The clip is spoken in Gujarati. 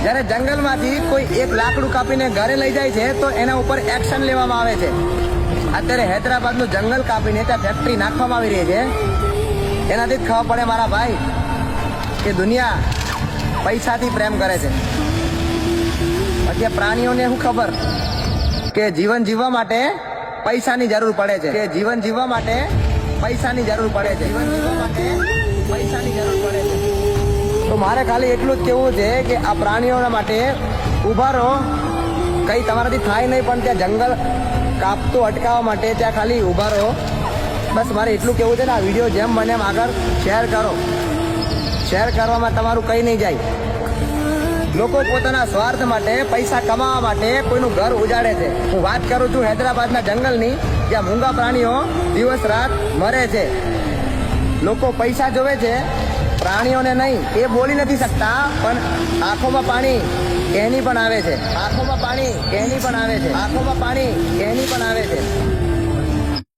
જ્યારે જંગલમાંથી કોઈ એક લાકડું કાપીને ઘરે લઈ જાય છે તો એના ઉપર એક્શન લેવામાં આવે છે. અત્યારે હૈદરાબાદનું જંગલ કાપીને ત્યાં ફેક્ટરી નાખવામાં આવી રહી છે. એનાથી જ ખબર પડે મારા ભાઈ કે દુનિયા પૈસાથી પ્રેમ કરે છે. બાકી પ્રાણીઓને શું ખબર કે જીવન જીવવા માટે પૈસાની જરૂર પડે છે, કે જીવન જીવવા માટે પૈસાની જરૂર પડે છે, જીવન જીવવા માટે પૈસાની જરૂર પડે છે. તો મારે ખાલી એટલું જ કહેવું છે કે આ પ્રાણીઓના માટે ઊભા રહો. કંઈ તમારાથી થાય નહીં, પણ ત્યાં જંગલ કાપતું અટકાવવા માટે ત્યાં ખાલી ઊભા રહો. બસ મારે એટલું કહેવું છે ને, આ વિડીયો જેમ બને એમ આગળ શેર કરો. શેર કરવામાં તમારું કંઈ નહીં જાય. લોકો પોતાના સ્વાર્થ માટે, પૈસા કમાવા માટે કોઈનું ઘર ઉજાડે છે. હું વાત કરું છું હૈદરાબાદના જંગલની, જ્યાં મૂંગા પ્રાણીઓ દિવસ રાત મરે છે. લોકો પૈસા જોવે છે, પ્રાણીઓને નહીં. એ બોલી નથી શકતા, પણ આંખોમાં પાણી કહેની પણ આવે છે. આંખોમાં પાણી કહેની પણ આવે છે. આંખોમાં પાણી કહેની પણ આવે છે.